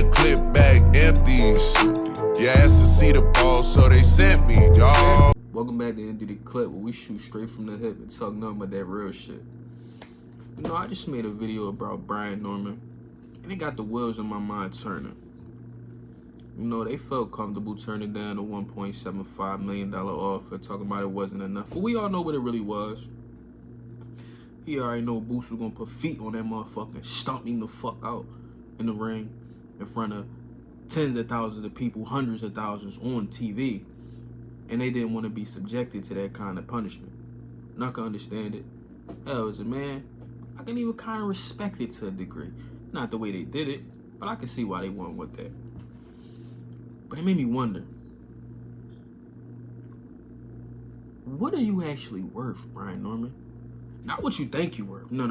the clip bag empties. You asked to see the ball, so they sent me, y'all. Welcome back to Empty the Clip, where we shoot straight from the hip and talk nothing but that real shit. You know, I just made a video about Brian Norman, and it got the wheels in my mind turning. You know, they felt comfortable turning down a $1.75 million offer, talking about it wasn't enough. But we all know what it really was. He already know Boots was gonna put feet on that motherfucker and stomp him the fuck out in the ring in front of tens of thousands of people, hundreds of thousands on TV. And they didn't want to be subjected to that kind of punishment. And I can understand it. Hell, as a man, I can even kind of respect it to a degree. Not the way they did it, but I can see why they wouldn't want that. But it made me wonder, what are you actually worth, Brian Norman? Not what you think you're worth. No.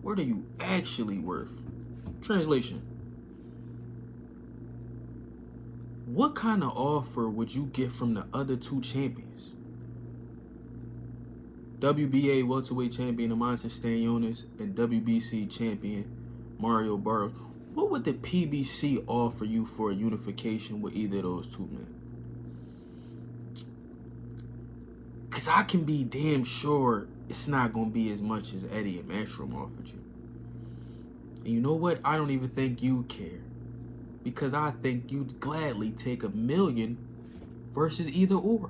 What are you actually worth? Translation. What kind of offer would you get from the other two champions? WBA Welterweight champion Amantis Stanionis and WBC champion Mario Barrios. What would the PBC offer you for a unification with either of those two men? Because I can be damn sure it's not going to be as much as Eddie and Matchroom offered you. And you know what? I don't even think you care. Because I think you'd gladly take $1 million versus either or.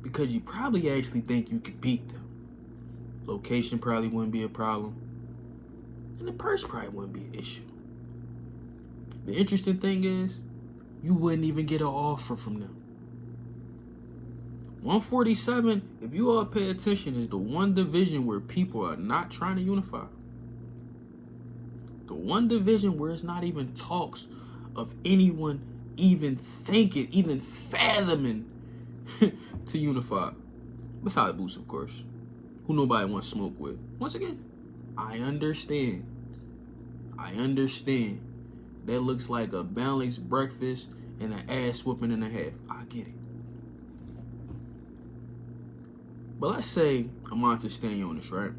Because you probably actually think you could beat them. Location probably wouldn't be a problem. And the purse probably wouldn't be an issue. The interesting thing is, you wouldn't even get an offer from them. 147, if you all pay attention, is the one division where people are not trying to unify. The one division where it's not even talks of anyone even thinking, even fathoming to unify. Besides Boots, of course, who nobody wants to smoke with. Once again, I understand. That looks like a balanced breakfast and an ass whooping and a half. I get it. But let's say Amantis Stanionis, right?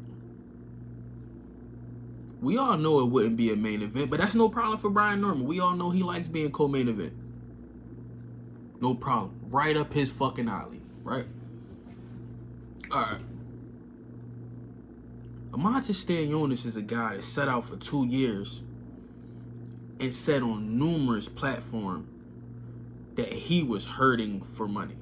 We all know it wouldn't be a main event, but that's no problem for Brian Norman. We all know he likes being co-main event. No problem. Right up his fucking alley, right? All right. Amantis Stanionis is a guy that set out for 2 years and said on numerous platforms that he was hurting for money.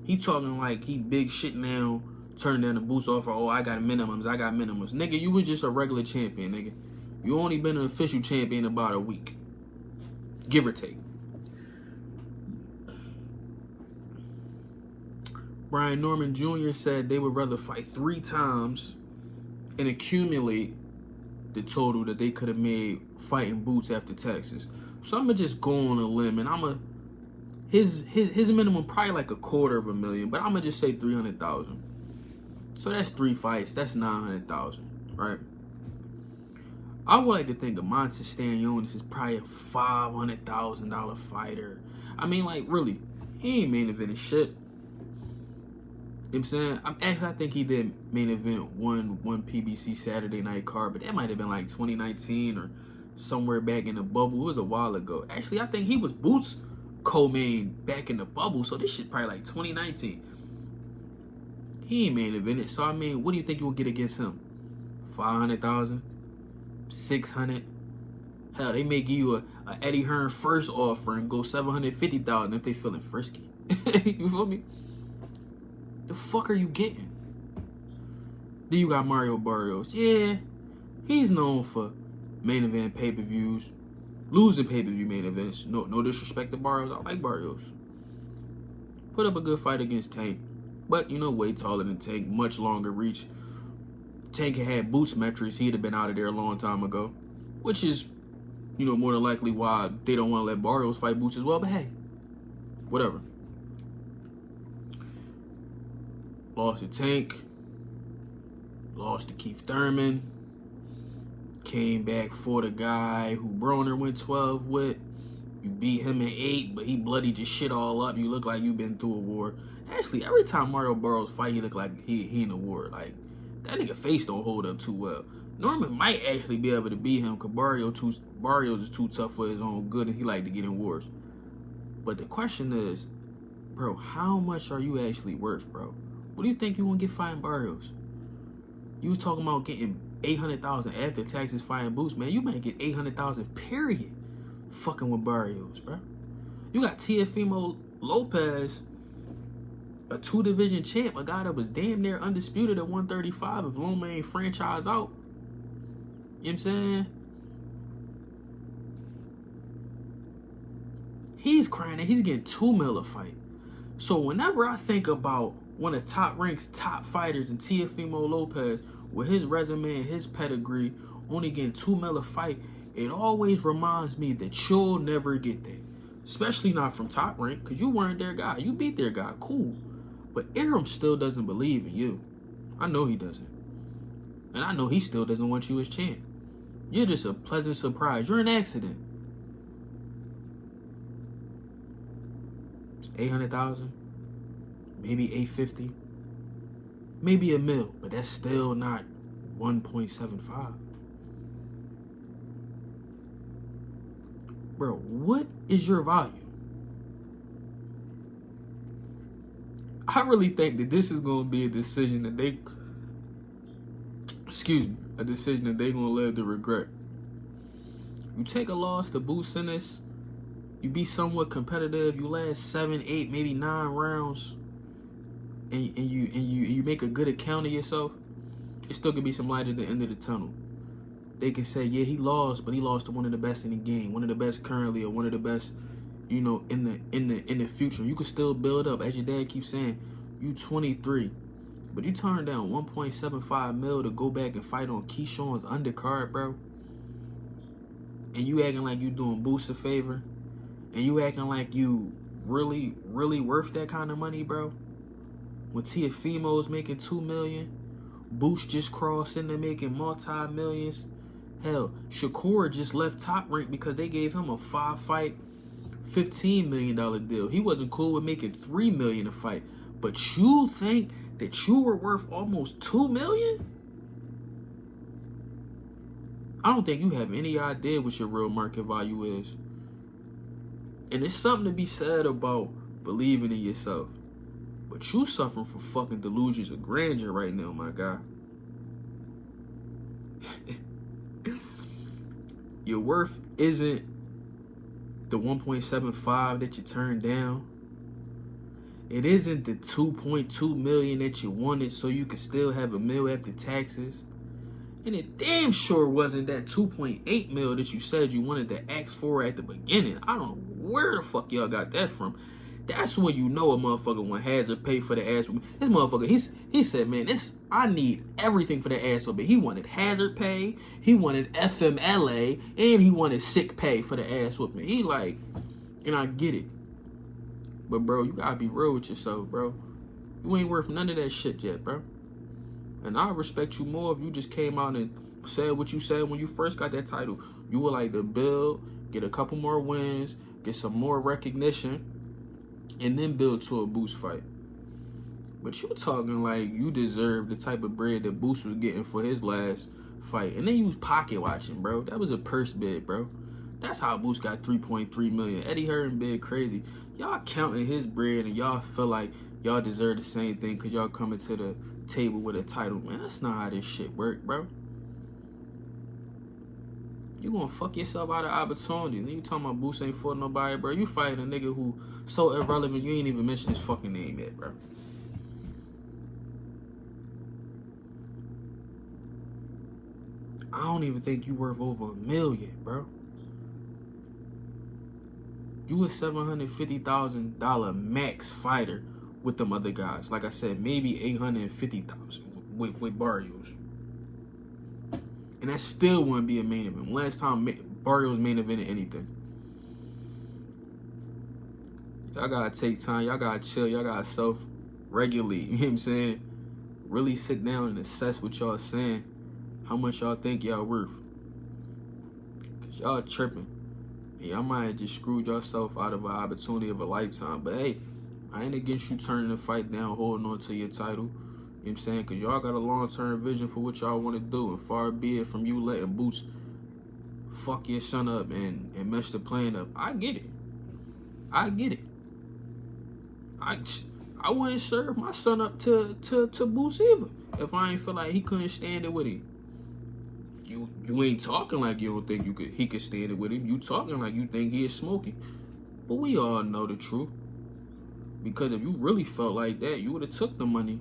He talking like he big shit now, turning down the Boots offer. Oh, I got minimums. Nigga, you was just a regular champion, nigga. You only been an official champion about a week. Give or take. Brian Norman Jr. said they would rather fight 3 times and accumulate the total that they could have made fighting Boots after Texas. So I'm going to just go on a limb and I'm going to... His minimum probably like $250,000, but I'm going to just say $300,000. So that's 3 fights. That's $900,000, right? I would like to think Amantis Stanionis is probably a $500,000 fighter. I mean, like, really, he ain't main eventing shit. You know what I'm saying? I think he did main event one PBC Saturday night card, but that might have been like 2019 or somewhere back in the bubble. It was a while ago. Actually, I think he was Boots co-main back in the bubble, so this shit probably like 2019. He ain't main evented, so I mean, what do you think you'll get against him? 500,000? 600? Hell, they may give you a Eddie Hearn first offer and go 750,000 if they feeling frisky. You feel me? The fuck are you getting? Then you got Mario Barrios. Yeah, he's known for main event pay-per-views, losing pay-per-view main events. No disrespect to Barrios. I like Barrios. Put up a good fight against Tank. But, you know, way taller than Tank. Much longer reach. Tank had Boots metrics. He'd have been out of there a long time ago. Which is, you know, more than likely why they don't want to let Barrios fight Boots as well. But hey, whatever. Lost to Tank. Lost to Keith Thurman. Came back for the guy who Broner went 12 with. You beat him in 8, but he bloodied your shit all up. You look like you've been through a war. Actually, every time Mario Barrios fight, he look like he in a war. Like, that nigga face don't hold up too well. Norman might actually be able to beat him because Barrios is too tough for his own good and he like to get in wars. But the question is, bro, how much are you actually worth, bro? What do you think you gonna get fighting Barrios? You was talking about getting 800,000 after taxes fighting Boots, man. You might get 800,000 period fucking with Barrios, bro. You got Teofimo Lopez, a 2-division champ, a guy that was damn near undisputed at 135 if Loma ain't franchise out. You know what I'm saying? He's crying that he's getting $2 million a fight. So whenever I think about one of top ranks, top fighters in Teofimo Lopez with his resume and his pedigree only getting $2 million a fight, it always reminds me that you'll never get there. Especially not from Top Rank, because you weren't their guy. You beat their guy, cool. But Aram still doesn't believe in you. I know he doesn't. And I know he still doesn't want you as champ. You're just a pleasant surprise. You're an accident. 800,000, maybe 850, maybe $1 million, but that's still not 1.75. Bro, what is your value? I really think that this is going to be a decision that they, a decision that they're going to live to regret. You take a loss to Boots Ennis, you be somewhat competitive, you last 7, 8, maybe 9 rounds, and you make a good account of yourself, it still could be some light at the end of the tunnel. They can say, yeah, he lost, but he lost to one of the best in the game, one of the best currently, or one of the best, you know, in the future. You can still build up. As your dad keeps saying, you 23, but you turned down 1.75 mil to go back and fight on Keyshawn's undercard, bro. And you acting like you doing Boots a favor, and you acting like you really worth that kind of money, bro. When Teofimo's making $2 million, Boots just crossed into making multi-millions. Hell, Shakur just left Top Rank because they gave him a 5-fight, $15 million deal. He wasn't cool with making $3 million a fight. But you think that you were worth almost $2 million? I don't think you have any idea what your real market value is. And it's something to be said about believing in yourself. But you suffering from fucking delusions of grandeur right now, my guy. Your worth isn't the 1.75 that you turned down. It isn't the 2.2 million that you wanted so you could still have $1 million after taxes. And it damn sure wasn't that 2.8 million that you said you wanted to ask for at the beginning. I don't know where the fuck y'all got that from. That's when you know a motherfucker want hazard pay for the ass whooping. This motherfucker, he said, man, I need everything for the ass whooping. He wanted hazard pay, he wanted FMLA, and he wanted sick pay for the ass whooping. He like, and I get it. But bro, you gotta be real with yourself, bro. You ain't worth none of that shit yet, bro. And I respect you more if you just came out and said what you said when you first got that title. You would like to build, get a couple more wins, get some more recognition, and then build to a Boots fight. But you talking like you deserve the type of bread that Boots was getting for his last fight. And then you was pocket watching, bro. That was a purse bid, bro. That's how Boots got 3.3 million. Eddie Hearn bid crazy. Y'all counting his bread and y'all feel like y'all deserve the same thing because y'all coming to the table with a title. Man, that's not how this shit work, bro. You gonna fuck yourself out of opportunity. Then you talking about Boots ain't fought nobody, bro. You fighting a nigga who so irrelevant you ain't even mention his fucking name yet, bro. I don't even think you worth over $1 million, bro. You a $750,000 max fighter with them other guys. Like I said, maybe 850,000 with Barrios. And that still wouldn't be a main event. Last time Barrios main evented anything. Y'all gotta take time. Y'all gotta chill. Y'all gotta self-regulate. You know what I'm saying? Really sit down and assess what y'all saying. How much y'all think y'all worth. Because y'all tripping. And y'all might have just screwed yourself out of an opportunity of a lifetime. But hey, I ain't against you turning the fight down, holding on to your title. what I'm saying? Because y'all got a long-term vision for what y'all want to do. And far be it from you letting Boots fuck your son up and mess the plan up. I get it. I get it. I wouldn't serve my son up to Boots either if I ain't feel like he couldn't stand it with him. You ain't talking like you don't think he could stand it with him. You talking like you think he is smoking. But we all know the truth. Because if you really felt like that, you would have took the money.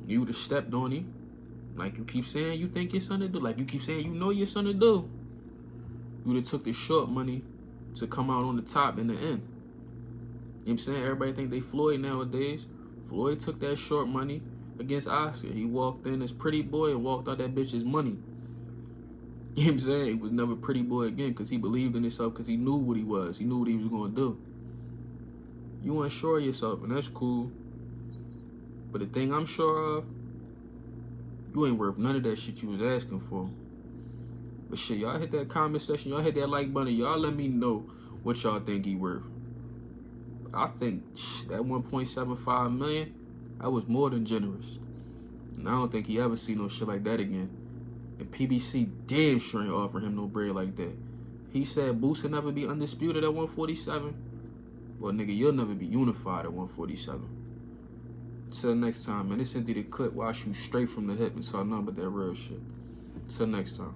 You would have stepped on him. Like you keep saying you think your son to do. Like you keep saying you know your son to do. You would have took the short money to come out on the top in the end. You know what I'm saying? Everybody think they Floyd nowadays. Floyd took that short money against Oscar. He walked in as pretty boy and walked out that bitch's money. You know what I'm saying? He was never pretty boy again because he believed in himself because he knew what he was. He knew what he was going to do. You unsure of yourself, and that's cool. But the thing I'm sure of, you ain't worth none of that shit you was asking for. But shit, y'all hit that comment section. Y'all hit that like button. Y'all let me know what y'all think he worth. I think that 1.75 million, that was more than generous. And I don't think he ever see no shit like that again. And PBC damn sure ain't offering him no bread like that. He said Boots will never be undisputed at 147. Well, nigga, you'll never be unified at 147. Till next time, man. It's Empty the Clip where I shoot straight from the hip and saw nothing but that real shit. Till next time.